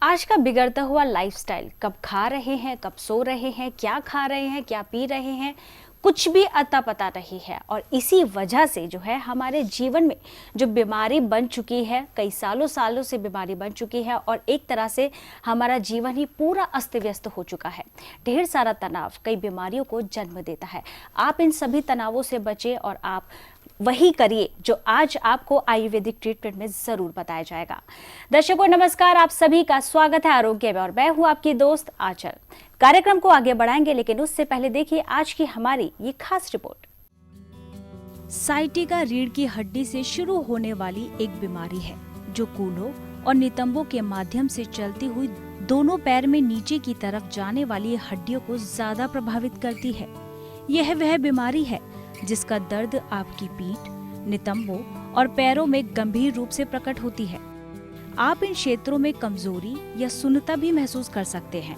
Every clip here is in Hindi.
आज का बिगड़ता हुआ लाइफस्टाइल, कब खा रहे हैं, कब सो रहे हैं, क्या खा रहे हैं, क्या पी रहे हैं, कुछ भी अता पता नहीं है। और इसी वजह से जो है हमारे जीवन में जो बीमारी बन चुकी है, कई सालों सालों से बीमारी बन चुकी है और एक तरह से हमारा जीवन ही पूरा अस्त व्यस्त हो चुका है। ढेर सारा तनाव कई बीमारियों को जन्म देता है। आप इन सभी तनावों से बचें और आप वही करिए जो आज आपको आयुर्वेदिक ट्रीटमेंट में जरूर बताया जाएगा। दर्शकों नमस्कार, आप सभी का स्वागत है आरोग्य में और मैं हूं आपकी दोस्त आंचल। कार्यक्रम को आगे बढ़ाएंगे, लेकिन उससे पहले देखिए आज की हमारी ये खास रिपोर्ट। साइटिका रीढ़ की हड्डी से शुरू होने वाली एक बीमारी है जो कूल्हों और नितंबों के माध्यम से चलती हुई दोनों पैर में नीचे की तरफ जाने वाली हड्डियों को ज्यादा प्रभावित करती है। यह वह बीमारी है जिसका दर्द आपकी पीठ, नितंबों और पैरों में गंभीर रूप से प्रकट होती है। आप इन क्षेत्रों में कमजोरी या सुन्नता भी महसूस कर सकते हैं।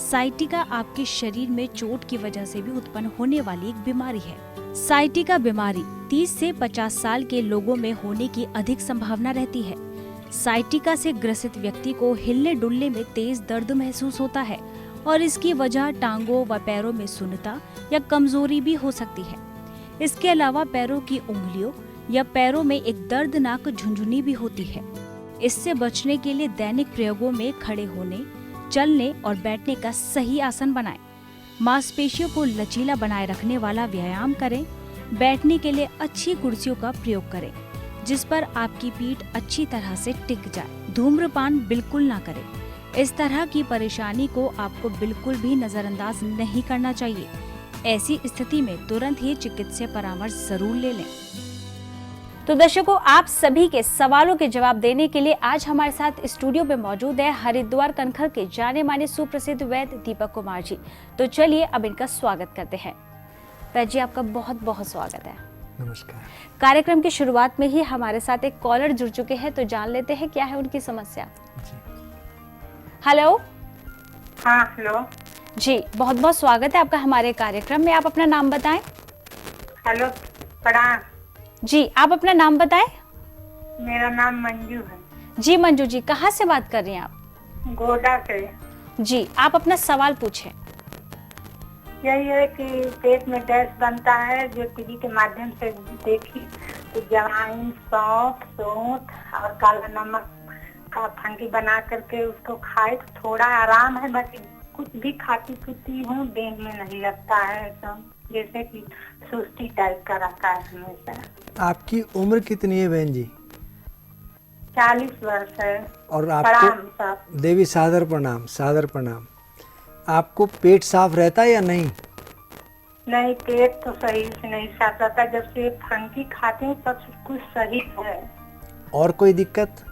साइटिका आपके शरीर में चोट की वजह से भी उत्पन्न होने वाली एक बीमारी है। साइटिका बीमारी 30 से 50 साल के लोगों में होने की अधिक संभावना रहती है। साइटिका से ग्रसित व्यक्ति को हिलने डुलने में तेज दर्द महसूस होता है और इसकी वजह टांगों व पैरों में सुन्नता या कमजोरी भी हो सकती है। इसके अलावा पैरों की उंगलियों या पैरों में एक दर्दनाक झुंझुनी भी होती है। इससे बचने के लिए दैनिक प्रयोगों में खड़े होने, चलने और बैठने का सही आसन बनाएं। मांसपेशियों को लचीला बनाए रखने वाला व्यायाम करें। बैठने के लिए अच्छी कुर्सियों का प्रयोग करें जिस पर आपकी पीठ अच्छी तरह से टिक जाए। धूम्रपान बिल्कुल ना करें। इस तरह की परेशानी को आपको बिल्कुल भी नजरअंदाज नहीं करना चाहिए। ऐसी स्थिति में तुरंत ही चिकित्सीय परामर्श जरूर ले लें। तो दर्शकों, आप सभी के सवालों के जवाब देने के लिए आज हमारे साथ स्टूडियो में मौजूद है हरिद्वार कनखल के जाने माने सुप्रसिद्ध वैद्य दीपक कुमार जी। तो चलिए अब इनका स्वागत करते हैं। वैद्य जी, आपका बहुत बहुत स्वागत है। नमस्कार। कार्यक्रम की शुरुआत में ही हमारे साथ एक कॉलर जुड़ चुके हैं, तो जान लेते हैं क्या है उनकी समस्या। हेलो। हाँ हेलो जी, बहुत बहुत स्वागत है आपका हमारे कार्यक्रम में। आप अपना नाम बताएं। हेलो प्रणाम। जी, आप अपना नाम बताएं। मेरा नाम मंजू है। जी मंजू जी, कहाँ से बात कर रही हैं आप? गोडा से। जी, आप अपना सवाल पूछें। यही है कि पेट में गैस बनता है, जो टीवी के माध्यम से देखी तो जवाइन, सौंफ, सौंठ और काला नमक का फंकी बना करके उसको खाए तो थोड़ा आराम है। बाकी कुछ भी खाती पीती हूँ, देह में नहीं लगता है, एकदम जैसे कि सुस्ती टाइप का रहता है हमेशा। आपकी उम्र कितनी है बहन जी? 40 वर्ष है। और आपको देवी सादर प्रणाम, सादर प्रणाम। आपको पेट साफ रहता है या नहीं? नहीं, पेट तो सही से नहीं साफ रहता। जब से फंकी खाते हैं सब कुछ सही है। और कोई दिक्कत?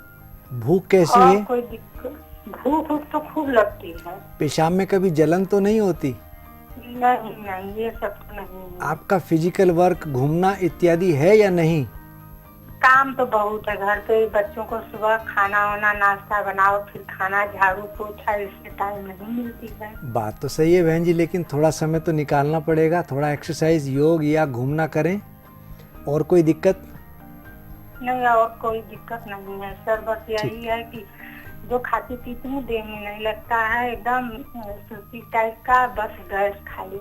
भूख कैसी और है? कोई दिक्कत? भूख तो खूब लगती है। पेशाब में कभी जलन तो नहीं होती? नहीं नहीं, ये सब तो नहीं है। आपका फिजिकल वर्क, घूमना इत्यादि है या नहीं? काम तो बहुत है घर पे। बच्चों को सुबह खाना वाना नाश्ता बनाओ, फिर खाना, झाड़ू पोछा, इससे टाइम नहीं मिलती है। बात तो सही है बहन जी, लेकिन थोड़ा समय तो निकालना पड़ेगा। थोड़ा एक्सरसाइज, योग या घूमना करें। और कोई दिक्कत? नहीं, और कोई दिक्कत नहीं है सर। बस यही है कि जो खाती पीती हूँ देह में नहीं लगता है, एकदम सुस्ती टाइप का, बस गैस खाली।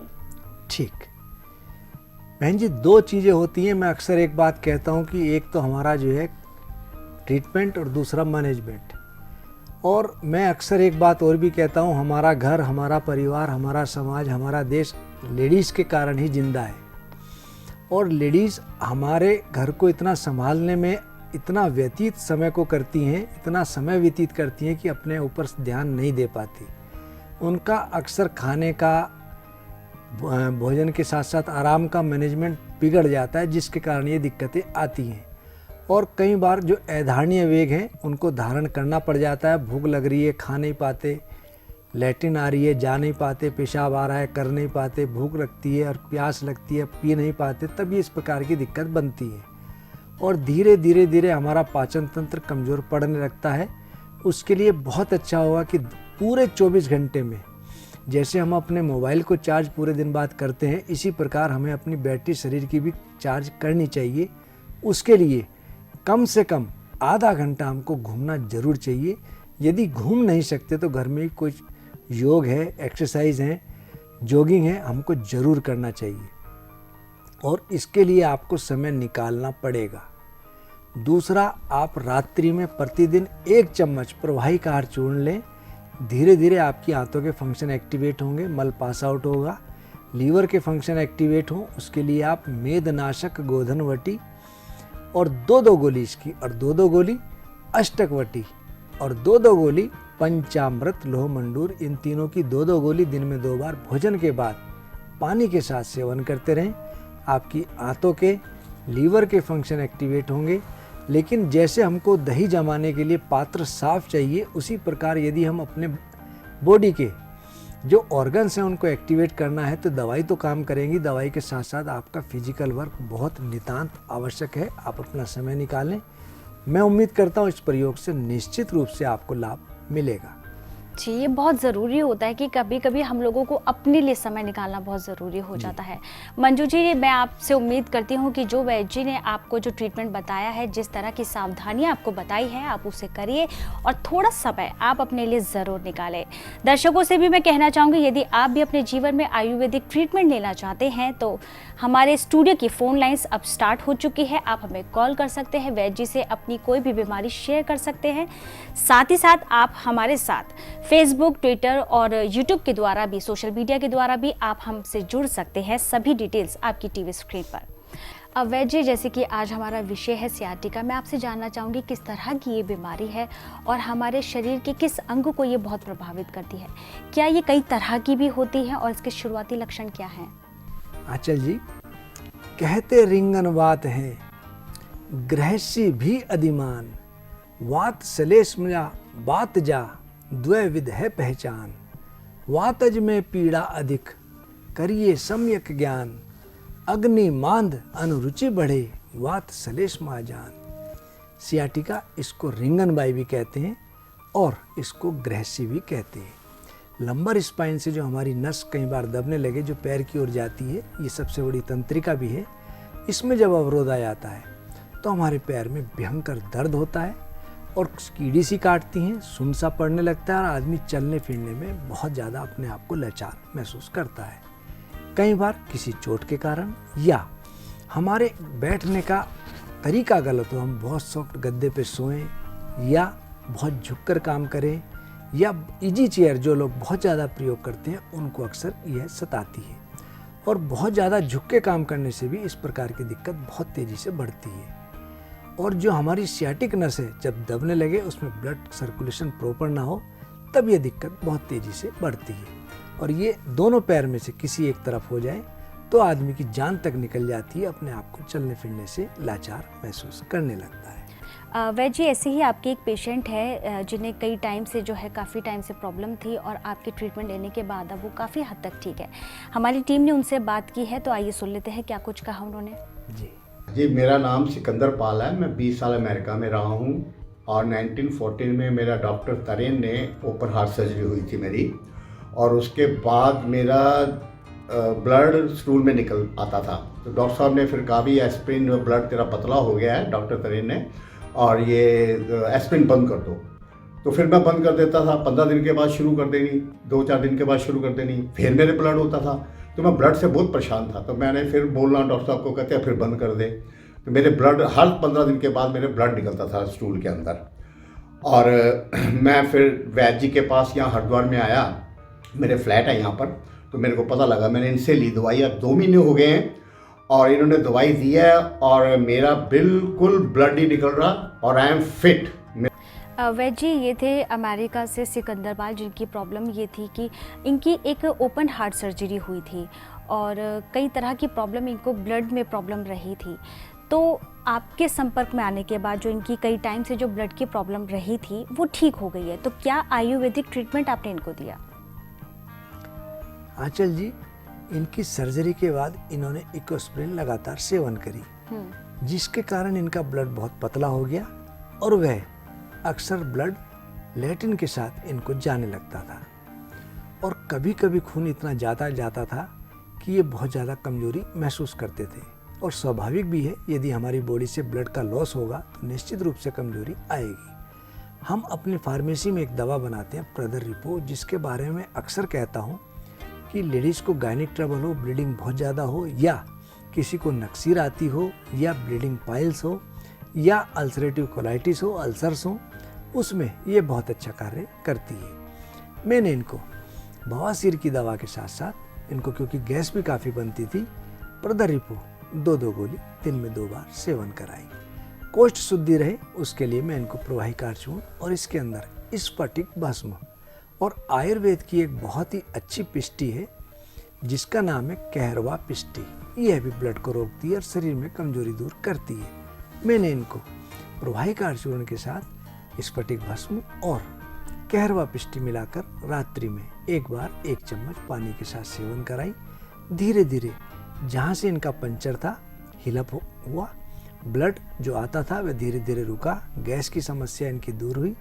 ठीक बहन जी, दो चीज़ें होती हैं। मैं अक्सर एक बात कहता हूँ कि एक तो हमारा जो है ट्रीटमेंट और दूसरा मैनेजमेंट। और मैं अक्सर एक बात और भी कहता हूँ, हमारा घर, हमारा परिवार, हमारा समाज, हमारा देश लेडीज़ के कारण ही जिंदा है। और लेडीज़ हमारे घर को इतना संभालने में इतना व्यतीत समय को करती हैं, इतना समय व्यतीत करती हैं कि अपने ऊपर ध्यान नहीं दे पाती। उनका अक्सर खाने का, भोजन के साथ साथ आराम का मैनेजमेंट बिगड़ जाता है, जिसके कारण ये दिक्कतें आती हैं। और कई बार जो अधारणीय वेग हैं उनको धारण करना पड़ जाता है। भूख लग रही है, खा नहीं पाते, लैट्रिन आ रही है, जा नहीं पाते, पेशाब आ रहा है, कर नहीं पाते, भूख लगती है और प्यास लगती है, पी नहीं पाते, तब ये इस प्रकार की दिक्कत बनती है। और धीरे धीरे धीरे हमारा पाचन तंत्र कमज़ोर पड़ने लगता है। उसके लिए बहुत अच्छा होगा कि पूरे 24 घंटे में, जैसे हम अपने मोबाइल को चार्ज पूरे दिन बाद करते हैं, इसी प्रकार हमें अपनी बैटरी शरीर की भी चार्ज करनी चाहिए। उसके लिए कम से कम आधा घंटा हमको घूमना ज़रूर चाहिए। यदि घूम नहीं सकते तो घर में ही कुछ योग है, एक्सरसाइज है, जॉगिंग है, हमको ज़रूर करना चाहिए और इसके लिए आपको समय निकालना पड़ेगा। दूसरा, आप रात्रि में प्रतिदिन 1 चम्मच प्रवाहिक आहार चूर्ण लें। धीरे धीरे आपकी आंतों के फंक्शन एक्टिवेट होंगे, मल पास आउट होगा, लीवर के फंक्शन एक्टिवेट हों, उसके लिए आप मेदनाशक गोधनवटी और 2-2 गोली इसकी और 2-2 गोली अष्टकवटी और 2-2 गोली पंचामृत लोह मंडूर, इन तीनों की 2-2 गोली दिन में 2 बार भोजन के बाद पानी के साथ सेवन करते रहें। आपकी आंतों के लीवर के फंक्शन एक्टिवेट होंगे। लेकिन जैसे हमको दही जमाने के लिए पात्र साफ चाहिए, उसी प्रकार यदि हम अपने बॉडी के जो ऑर्गन्स हैं उनको एक्टिवेट करना है तो दवाई तो काम करेंगी, दवाई के साथ साथ आपका फिजिकल वर्क बहुत नितांत आवश्यक है। आप अपना समय निकालें। मैं उम्मीद करता हूँ इस प्रयोग से निश्चित रूप से आपको लाभ मिलेगा। जी, ये बहुत ज़रूरी होता है कि कभी कभी हम लोगों को अपने लिए समय निकालना बहुत ज़रूरी हो जाता है। मंजू जी, मैं आपसे उम्मीद करती हूँ कि जो वैद्य जी ने आपको जो ट्रीटमेंट बताया है, जिस तरह की सावधानियाँ आपको बताई हैं, आप उसे करिए और थोड़ा समय आप अपने लिए ज़रूर निकालें। दर्शकों से भी मैं कहना चाहूँगी, यदि आप भी अपने जीवन में आयुर्वेदिक ट्रीटमेंट लेना चाहते हैं तो हमारे स्टूडियो की फ़ोन लाइन्स अब स्टार्ट हो चुकी है। आप हमें कॉल कर सकते हैं, वैद्य जी से अपनी कोई भी बीमारी शेयर कर सकते हैं। साथ ही साथ आप हमारे साथ फेसबुक, ट्विटर और यूट्यूब के द्वारा भी, सोशल मीडिया के द्वारा भी आप हमसे जुड़ सकते हैं। सभी डिटेल्स आपकी टीवी स्क्रीन पर। अब वैद्य जी, जैसे कि आज हमारा विषय है सियाटिका, मैं आपसे जानना चाहूँगी किस तरह की ये बीमारी है और हमारे शरीर के किस अंग को ये बहुत प्रभावित करती है। क्या ये कई तरह की भी होती है और इसके शुरुआती लक्षण क्या हैं? आंचल जी, कहते रिंगन वात है, गृहसी भी अधिमान, वात सलेस्मया बात जा, द्वैविध है पहचान, वातज में पीड़ा अधिक, करिए सम्यक ज्ञान, अग्नि मांद अनुरुचि बढ़े, वात सलेस्मा जान। सियाटिका, इसको रिंगनबाई भी कहते हैं और इसको गृहसी भी कहते हैं। लंबर स्पाइन से जो हमारी नस कई बार दबने लगे, जो पैर की ओर जाती है, ये सबसे बड़ी तंत्रिका भी है। इसमें जब अवरोध आ जाता है तो हमारे पैर में भयंकर दर्द होता है और कीड़ी सी काटती हैं, सुन सा पड़ने लगता है और आदमी चलने फिरने में बहुत ज़्यादा अपने आप को लाचार महसूस करता है। कई बार किसी चोट के कारण या हमारे बैठने का तरीका गलत हो, हम बहुत सॉफ्ट गद्दे पे सोएं या बहुत झुककर काम करें या इजी चेयर जो लोग बहुत ज़्यादा प्रयोग करते हैं, उनको अक्सर यह सताती है। और बहुत ज़्यादा झुक के काम करने से भी इस प्रकार की दिक्कत बहुत तेज़ी से बढ़ती है। और जो हमारी सियाटिक नस है, जब दबने लगे, उसमें ब्लड सर्कुलेशन प्रॉपर ना हो, तब ये दिक्कत बहुत तेज़ी से बढ़ती है। और ये दोनों पैर में से किसी एक तरफ हो जाए तो आदमी की जान तक निकल जाती है, अपने आप को चलने फिरने से लाचार महसूस करने लगता है। वैद्य जी, ऐसे ही आपकी एक पेशेंट है जिन्हें कई टाइम से जो है काफ़ी टाइम से प्रॉब्लम थी और आपके ट्रीटमेंट लेने के बाद अब वो काफ़ी हद तक ठीक है। हमारी टीम ने उनसे बात की है, तो आइए सुन लेते हैं क्या कुछ कहा उन्होंने। जी, मेरा नाम सिकंदर पाल है। मैं 20 साल अमेरिका में रहा हूँ और 1914 में मेरा डॉक्टर तरेन ने ओपन हार्ट सर्जरी हुई थी मेरी, और उसके बाद मेरा ब्लड स्टूल में निकल आता था। तो डॉक्टर साहब ने फिर कहा भी एस्प्रिन, ब्लड तेरा पतला हो गया है, डॉक्टर तरेन ने, और ये एस्प्रिन बंद कर दो। तो फिर मैं बंद कर देता था, 15 दिन के बाद शुरू कर देनी, 2-4 दिन के बाद शुरू कर देनी, फिर मेरे ब्लड होता था। तो मैं ब्लड से बहुत परेशान था। तो मैंने फिर बोलना डॉक्टर साहब को, कहते हैं फिर बंद कर दे। तो मेरे ब्लड हर 15 दिन के बाद मेरे ब्लड निकलता था स्टूल के अंदर। और मैं फिर वैद्य जी के पास यहाँ हरिद्वार में आया, मेरे फ्लैट है यहाँ पर। तो मेरे को पता लगा, मैंने इनसे ली दवाई, अब 2 महीने हो गए हैं और इन्होंने दवाई दी है और मेरा बिल्कुल ब्लड नहीं निकल रहा और आई एम फिट। वैद्य जी, ये थे अमेरिका से सिकंदर पाल, जिनकी प्रॉब्लम ये थी कि इनकी एक ओपन हार्ट सर्जरी हुई थी और कई तरह की प्रॉब्लम, इनको ब्लड में प्रॉब्लम रही थी। तो आपके संपर्क में आने के बाद जो इनकी कई टाइम से जो ब्लड की प्रॉब्लम रही थी वो ठीक हो गई है, तो क्या आयुर्वेदिक ट्रीटमेंट आपने इनको दिया? आंचल जी, इनकी सर्जरी के बाद इन्होंने इकोस्प्रिन लगातार सेवन करी, जिसके कारण इनका ब्लड बहुत पतला हो गया और वह अक्सर ब्लड लैटिन के साथ इनको जाने लगता था और कभी कभी खून इतना ज़्यादा जाता था कि ये बहुत ज़्यादा कमजोरी महसूस करते थे। और स्वाभाविक भी है, यदि हमारी बॉडी से ब्लड का लॉस होगा तो निश्चित रूप से कमजोरी आएगी। हम अपनी फार्मेसी में एक दवा बनाते हैं ब्रदर रिपो, जिसके बारे में अक्सर कहता हूँ कि लेडीज़ को गायनिक ट्रबल हो, ब्लीडिंग बहुत ज़्यादा हो, या किसी को नक्सीर आती हो, या ब्लीडिंग पाइल्स हो, या अल्सरेटिव कोलाइटिस हो, अल्सर्स हो, उसमें ये बहुत अच्छा कार्य करती है। मैंने इनको बवासीर की दवा के साथ साथ इनको, क्योंकि गैस भी काफ़ी बनती थी, ब्रदर रिपो 2 गोली दिन में 2 बार सेवन कराई। कोष्ठ शुद्धि रहे उसके लिए मैं इनको प्रवाहिकार चूर्ण और इसके अंदर स्फटिक भस्म और आयुर्वेद की एक बहुत ही अच्छी पिष्टी है जिसका नाम है कहरवा पिष्टी। यह भी ब्लड को रोकती है और शरीर में कमजोरी दूर करती है। मैंने इनको प्रवाहिकार चूर्ण के साथ स्फटिक भस्म और कहरवा पिष्टी मिलाकर रात्रि में 1 बार 1 चम्मच पानी के साथ सेवन कराई। धीरे धीरे जहाँ से इनका पंचर था हिलअप हुआ, ब्लड जो आता था वह धीरे धीरे रुका, गैस की समस्या इनकी दूर हुई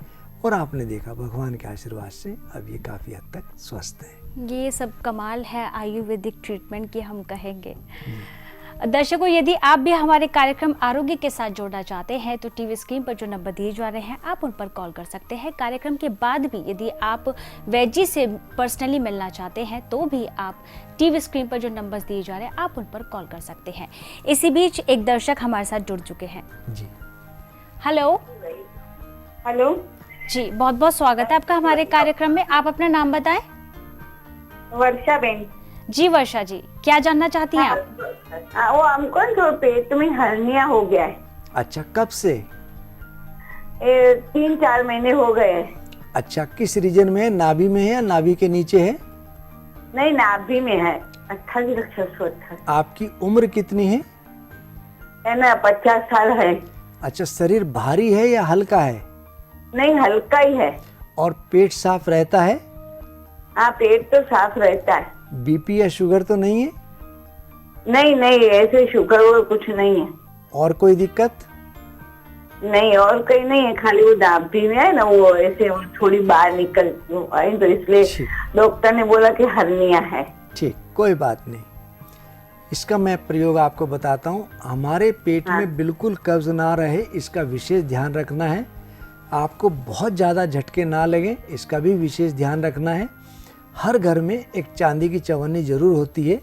और आपने देखा भगवान के आशीर्वाद से अब ये काफ़ी हद तक स्वस्थ है। ये सब कमाल है आयुर्वेदिक ट्रीटमेंट की, हम कहेंगे। दर्शकों, यदि आप भी हमारे कार्यक्रम आरोग्य के साथ जोड़ना चाहते हैं तो टीवी स्क्रीन पर जो नंबर दिए जा रहे हैं आप उन पर कॉल कर सकते हैं। कार्यक्रम के बाद भी यदि आप वैजी से पर्सनली मिलना चाहते हैं तो भी आप टीवी स्क्रीन पर जो नंबर्स दिए जा रहे हैं आप उन पर कॉल कर सकते हैं। इसी बीच एक दर्शक हमारे साथ जुड़ चुके हैं। जी हेलो। हेलो जी, बहुत बहुत स्वागत है आपका हमारे कार्यक्रम में। आप अपना नाम बताएं। वर्षा बेन। जी वर्षा जी, क्या जानना चाहती हैं आप? वो हमको तो पेट में हर्निया हो गया है। अच्छा, कब से? 3-4 महीने हो गए। अच्छा, किस रीजन में है? नाभि में है या नाभि के नीचे है? नहीं, नाभि में है। 28,628। आपकी उम्र कितनी है? है ना, 50 साल है। अच्छा, शरीर भारी है या हल्का है? नहीं, हल्का ही है। और पेट साफ रहता है? हाँ, पेट तो साफ रहता है। बीपी या शुगर तो नहीं है? नहीं नहीं, ऐसे शुगर वो कुछ नहीं है। और कोई दिक्कत? नहीं, और कहीं नहीं है, खाली वो नाभि में है ना, वो ऐसे वो थोड़ी बाहर निकल आई तो इसलिए ठीक। डॉक्टर ने बोला कि हर्निया है। ठीक, कोई बात नहीं। इसका मैं प्रयोग आपको बताता हूँ। हमारे पेट में बिल्कुल कब्ज ना रहे, इसका विशेष ध्यान रखना है। आपको बहुत ज़्यादा झटके ना लगे, इसका भी विशेष ध्यान रखना है। हर घर में एक चांदी की चवन्नी जरूर होती है।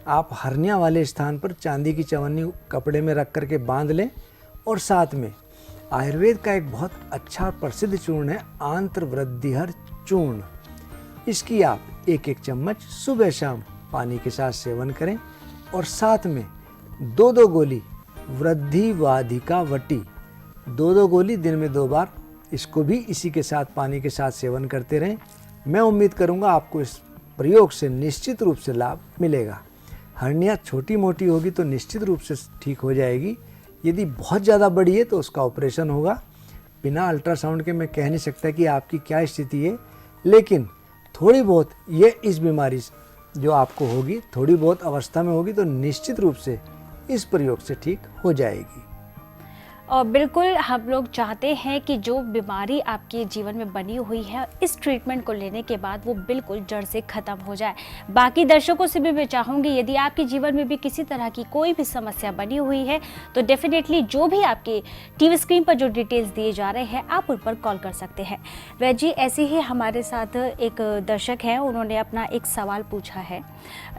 आप हर्निया वाले स्थान पर चांदी की चवन्नी कपड़े में रख करके बांध लें। और साथ में आयुर्वेद का एक बहुत अच्छा प्रसिद्ध चूर्ण है आंत्र वृद्धिहर चूर्ण। इसकी आप 1-1 चम्मच सुबह शाम पानी के साथ सेवन करें। और साथ में 2-2 गोली वृद्धिवाधिका वटी, 2-2 गोली दिन में 2 बार, इसको भी इसी के साथ पानी के साथ सेवन करते रहें। मैं उम्मीद करूंगा आपको इस प्रयोग से निश्चित रूप से लाभ मिलेगा। हर्निया छोटी मोटी होगी तो निश्चित रूप से ठीक हो जाएगी। यदि बहुत ज़्यादा बड़ी है तो उसका ऑपरेशन होगा। बिना अल्ट्रासाउंड के मैं कह नहीं सकता कि आपकी क्या स्थिति है, लेकिन थोड़ी बहुत ये इस बीमारी जो आपको होगी, थोड़ी बहुत अवस्था में होगी तो निश्चित रूप से इस प्रयोग से ठीक हो जाएगी। और बिल्कुल हम लोग चाहते हैं कि जो बीमारी आपके जीवन में बनी हुई है इस ट्रीटमेंट को लेने के बाद वो बिल्कुल जड़ से ख़त्म हो जाए। बाकी दर्शकों से भी मैं चाहूँगी यदि आपके जीवन में भी किसी तरह की कोई भी समस्या बनी हुई है तो डेफिनेटली जो भी आपके टीवी स्क्रीन पर जो डिटेल्स दिए जा रहे हैं आप उन पर कॉल कर सकते हैं। वैद जी, ऐसे ही हमारे साथ एक दर्शक हैं, उन्होंने अपना एक सवाल पूछा है।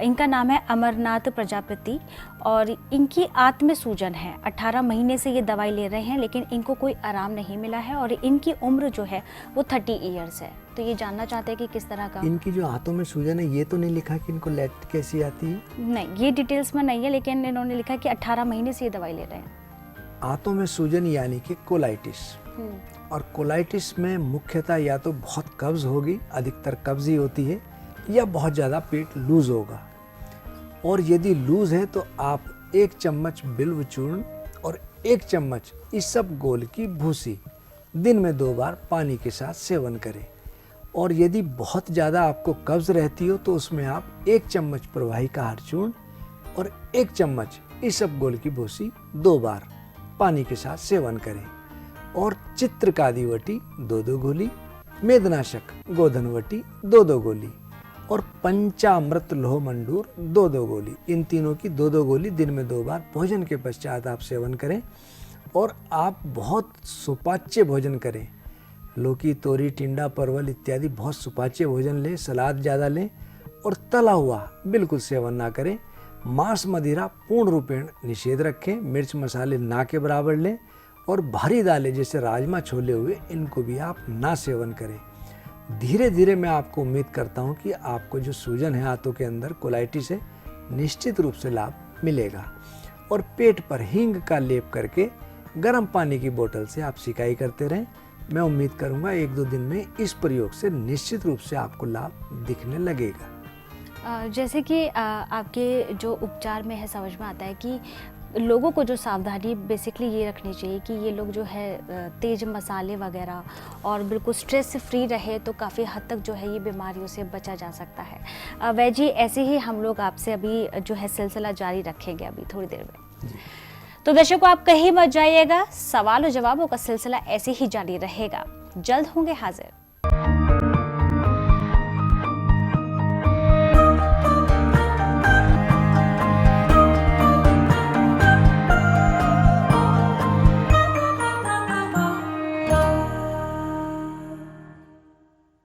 इनका नाम है अमरनाथ प्रजापति और इनकी आंत में सूजन है। 18 महीने से ये दवाई ले रहे हैं लेकिन इनको कोई आराम नहीं मिला है और इनकी उम्र जो है वो 30 ईयर्स है। तो ये जानना चाहते हैं कि किस तरह का। इनकी जो हाथों में सूजन है, ये तो नहीं लिखा कि इनको लैट कैसी आती है? नहीं, ये डिटेल्स में नहीं है, लेकिन इन्होंने लिखा कि 18 महीने से ये दवाई ले रहे हैं। हाथों में सूजन यानी कि कोलाइटिस। और कोलाइटिस में मुख्यतः या तो बहुत कब्ज होगी, अधिकतर कब्ज ही होती है, या बहुत ज़्यादा पेट लूज होगा। और यदि लूज है तो आप 1 चम्मच बिल्व चूर्ण और 1 चम्मच इसबगोल की भूसी दिन में 2 बार पानी के साथ सेवन करें। और यदि बहुत ज़्यादा आपको कब्ज रहती हो तो उसमें आप 1 चम्मच प्रवाहिकार चूर्ण और 1 चम्मच इसबगोल की भूसी 2 बार पानी के साथ सेवन करें। और चित्रकादिवटी 2-2 गोली, मेदनाशक गोधनवटी 2-2 गोली और पंचामृत लोह मंडूर 2-2 गोली, इन तीनों की 2-2 गोली दिन में 2 बार भोजन के पश्चात आप सेवन करें। और आप बहुत सुपाच्य भोजन करें। लौकी, तोरी, टिंडा, परवल इत्यादि बहुत सुपाच्य भोजन लें, सलाद ज़्यादा लें और तला हुआ बिल्कुल सेवन ना करें। मांस मदिरा पूर्ण रूपेण निषेध रखें। मिर्च मसाले ना के बराबर लें और भारी दालें जैसे राजमा, छोले हुए इनको भी आप ना सेवन करें। धीरे धीरे मैं आपको उम्मीद करता हूँ कि आपको जो सूजन है हाथों के अंदर, कोलाइटिस है, निश्चित रूप से लाभ मिलेगा। और पेट पर हींग का लेप करके गर्म पानी की बोतल से आप सिकाई करते रहें। मैं उम्मीद करूँगा 1-2 दिन में इस प्रयोग से निश्चित रूप से आपको लाभ दिखने लगेगा। जैसे कि आपके जो उपचार में है समझ में आता है कि लोगों को जो सावधानी बेसिकली ये रखनी चाहिए कि ये लोग जो है तेज मसाले वगैरह और बिल्कुल स्ट्रेस फ्री रहे तो काफ़ी हद तक जो है ये बीमारियों से बचा जा सकता है। वैजी ऐसे ही हम लोग आपसे अभी जो है सिलसिला जारी रखेंगे अभी थोड़ी देर में। तो दर्शकों, आप कहीं मत जाइएगा, सवाल और जवाबों का सिलसिला ऐसे ही जारी रहेगा। जल्द होंगे हाजिर।